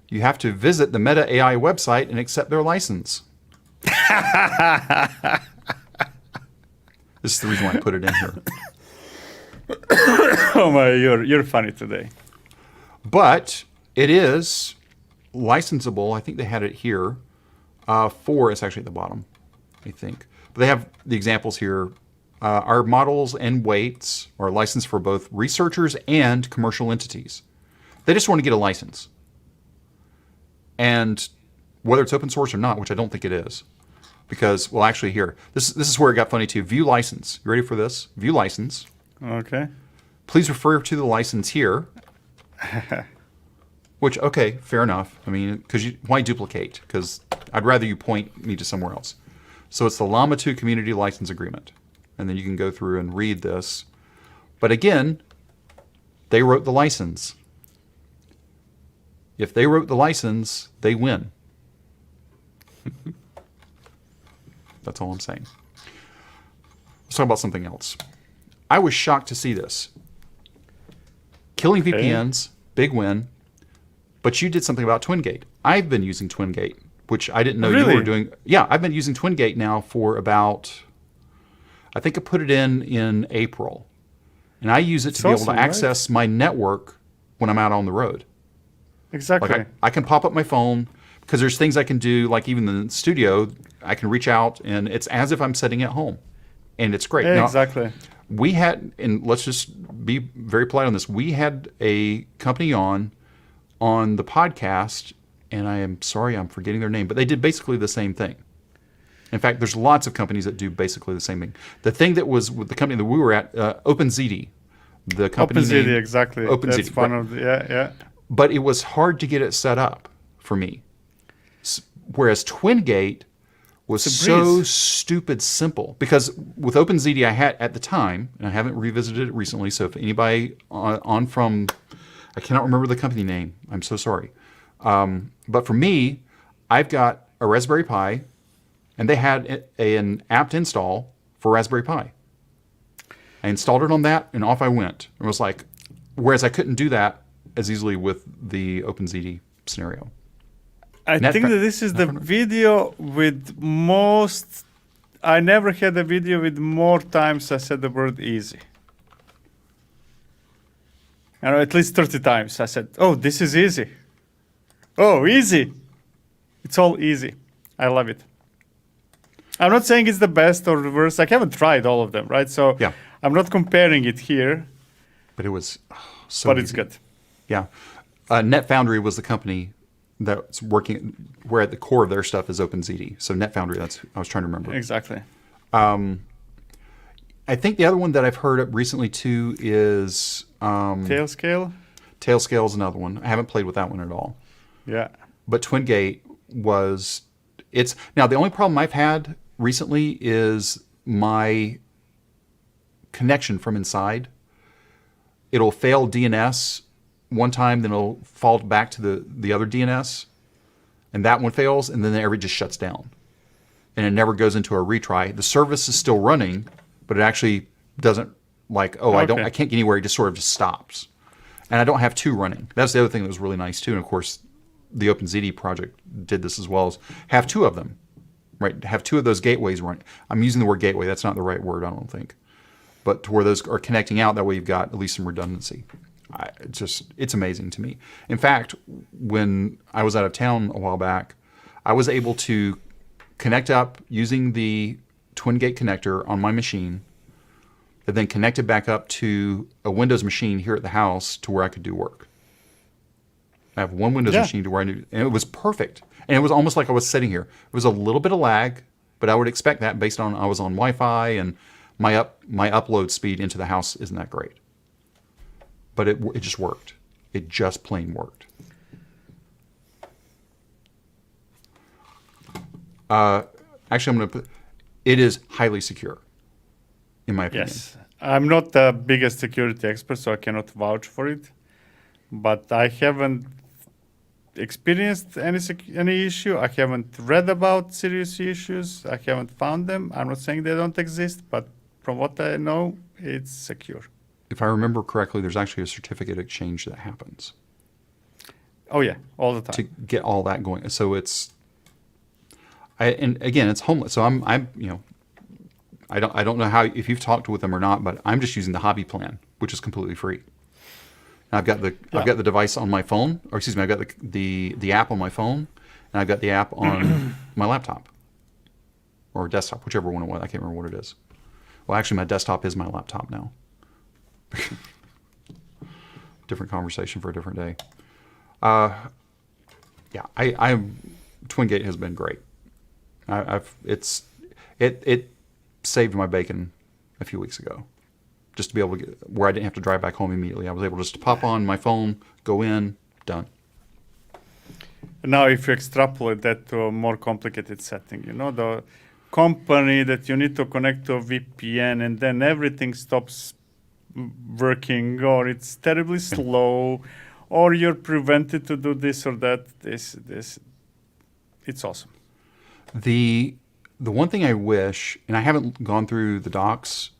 you have to visit the Meta AI website and accept their license. This is the reason why I put it in here. Oh my, you're funny today. But it is licensable. I think they had it here. It's actually at the bottom, I think. But they have the examples here. Our models and weights are licensed for both researchers and commercial entities. They just want to get a license. And whether it's open source or not, which I don't think it is, because, well, actually here, this is where it got funny too. View license. You ready for this? View license. Okay. Please refer to the license here. Which, okay, fair enough. I mean, why duplicate? Because I'd rather you point me to somewhere else. So it's the Llama 2 Community License Agreement. And then you can go through and read this. But again, they wrote the license. If they wrote the license, they win. That's all I'm saying. Let's talk about something else. I was shocked to see this. Killing VPNs, big win. But you did something about Twingate. I've been using Twingate, which I didn't know you were doing. Yeah, I've been using Twingate now for about, I think I put it in April. And I use it to be able to access my network when I'm out on the road. Exactly. Like I can pop up my phone because there's things I can do, like even in the studio, I can reach out and it's as if I'm sitting at home. And it's great. Yeah, now, exactly. We had, and let's just be very polite on this, we had a company on the podcast, and I am sorry I'm forgetting their name, but they did basically the same thing. In fact, there's lots of companies that do basically the same thing. The thing that was with the company that we were at, OpenZD, the company OpenZD, name, exactly. OpenZD, That's one of the, yeah. But it was hard to get it set up for me. Whereas Twingate was so stupid simple. Because with OpenZD I had at the time, and I haven't revisited it recently, so if anybody on from, I cannot remember the company name, I'm so sorry. But for me, I've got a Raspberry Pi, and they had an apt install for Raspberry Pi. I installed it on that, and off I went. It was like, whereas I couldn't do that as easily with the OpenZD scenario. I think that this is the video with most. I never had a video with more times I said the word easy. I know, at least 30 times I said, oh, this is easy. Oh, easy. It's all easy. I love it. I'm not saying it's the best or the worst. I haven't tried all of them, right? So yeah. I'm not comparing it here. But it was so But easy. it's good. Yeah. NetFoundry was the company that's working, where at the core of their stuff is OpenZD. So NetFoundry, I was trying to remember. Exactly. I think the other one that I've heard recently too is Tailscale? Tailscale is another one. I haven't played with that one at all. Yeah. But Twingate now the only problem I've had recently is my connection from inside. It'll fail DNS one time, then it'll fall back to the other DNS, and that one fails, and then everything just shuts down. And it never goes into a retry. The service is still running, but it actually doesn't I can't get anywhere. It just sort of just stops. And I don't have two running. That's the other thing that was really nice too. And of course, the OpenZD project did this as well, is have two of them right? To have two of those gateways run. I'm using the word gateway. That's not the right word, I don't think. But to where those are connecting out, that way you've got at least some redundancy. It's amazing to me. In fact, when I was out of town a while back, I was able to connect up using the Twingate connector on my machine, and then connect it back up to a Windows machine here at the house to where I could do work. I have one Windows machine to where I knew, and it was perfect. And it was almost like I was sitting here. It was a little bit of lag, but I would expect that based on I was on Wi-Fi and my upload speed into the house isn't that great. But it just worked. It just plain worked. Actually, I'm going to put it is highly secure, in my opinion. Yes. I'm not the biggest security expert, so I cannot vouch for it. But I haven't experienced any issue. I haven't read about serious issues. I haven't found them. I'm not saying they don't exist, but from what I know, it's secure. If I remember correctly, there's actually a certificate exchange that happens. Oh yeah, all the time. To get all that going. So and again, it's homeless. So I'm I don't know how if you've talked with them or not, but I'm just using the hobby plan, which is completely free. And I've got the device on my phone, or excuse me, I've got the app on my phone, and I've got the app on my laptop or desktop, whichever one it was. I can't remember what it is. Well, actually, my desktop is my laptop now. Different conversation for a different day. Twingate has been great. It saved my bacon a few weeks ago, just to be able to get where I didn't have to drive back home immediately. I was able just to pop on my phone, go in, done. Now, if you extrapolate that to a more complicated setting, the company that you need to connect to a VPN, and then everything stops working, or it's terribly slow, or you're prevented to do this or that. This, it's awesome. The one thing I wish, and I haven't gone through the docs,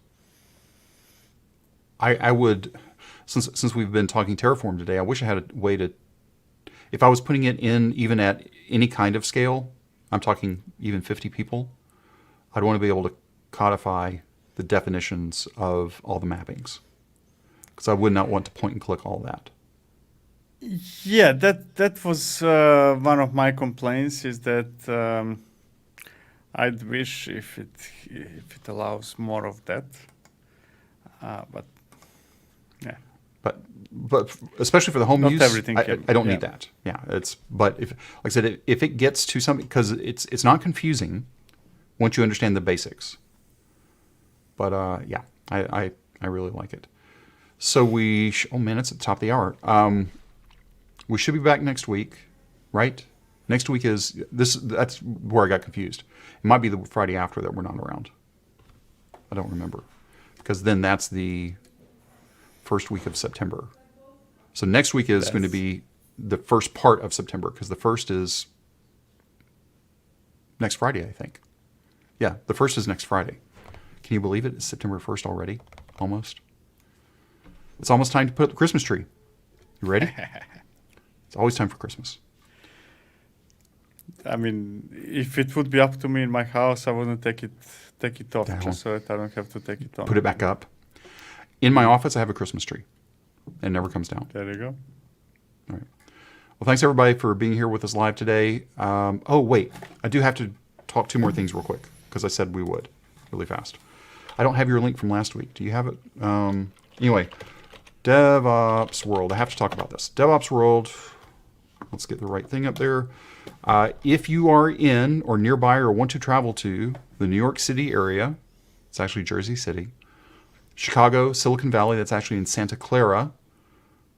I would, since we've been talking Terraform today, I wish I had a way to, if I was putting it in even at any kind of scale, I'm talking even 50 people, I'd want to be able to codify the definitions of all the mappings, because I would not want to point and click all that. Yeah, that was one of my complaints, is that I'd wish if it allows more of that, but yeah. But especially for the home use, everything I don't need that. Yeah, but if, like I said, if it gets to something, because it's not confusing once you understand the basics. But I really like it. So oh man, it's at the top of the hour. We should be back next week, right? Next week is that's where I got confused. It might be the Friday after that we're not around. I don't remember, because then that's the first week of September. So next week is going to be the first part of September, because the first is next Friday, I think. Yeah, the first is next Friday. Can you believe it? It's September 1st already, almost. It's almost time to put up the Christmas tree. You ready? It's always time for Christmas. I mean, if it would be up to me in my house, I wouldn't take it off, just so that I don't have to take it off. Put it back up. In my office, I have a Christmas tree. It never comes down. There you go. All right. Well, thanks everybody for being here with us live today. Oh, wait. I do have to talk two more things real quick, because I said we would really fast. I don't have your link from last week. Do you have it? Anyway, DevOps World. I have to talk about this. DevOps World. Let's get the right thing up there. If you are in or nearby or want to travel to the New York City area, it's actually Jersey City, Chicago, Silicon Valley, that's actually in Santa Clara,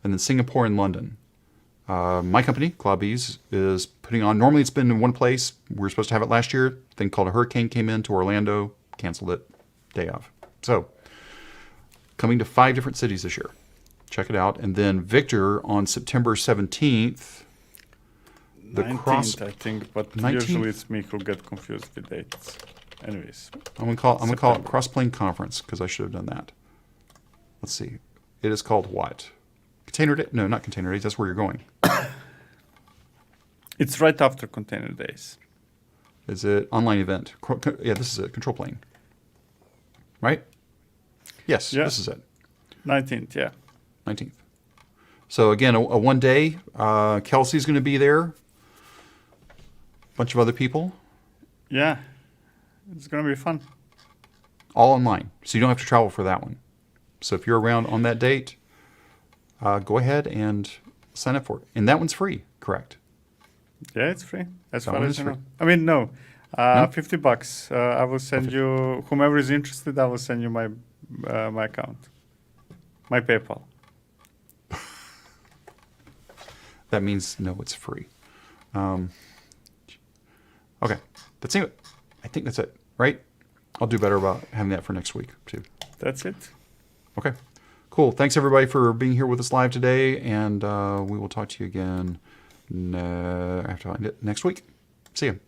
and then Singapore and London. My company, Globalping, is putting on, normally it's been in one place. We were supposed to have it last year. A thing called a hurricane came into Orlando, canceled it, day of. So, coming to 5 different cities this year. Check it out. And then Victor on September 17th. 19th, I think, but 19th? Usually it's me who get confused with dates. Anyways. I'm gonna call it Crossplane Conference, because I should have done that. Let's see. It is called what? Container Day? No, not Container Days. That's where you're going. It's right after Container Days. Is it online event? Yeah, this is it. Control plane. Right? Yes, Yeah. this is it. 19th, yeah. 19th. So again, a one day. Kelsey's going to be there. Bunch of other people. Yeah, it's going to be fun. All online. So you don't have to travel for that one. So if you're around on that date, go ahead and sign up for it. And that one's free, correct? Yeah, it's free. As That far one as is I free. know. I mean, no. No? $50. I will send you, whomever is interested, I will send you my my account. My PayPal. That means no, it's free. Okay, that's it. I think that's it, right? I'll do better about having that for next week, too. That's it. Okay, cool. Thanks, everybody, for being here with us live today, and we will talk to you again after next week. See you.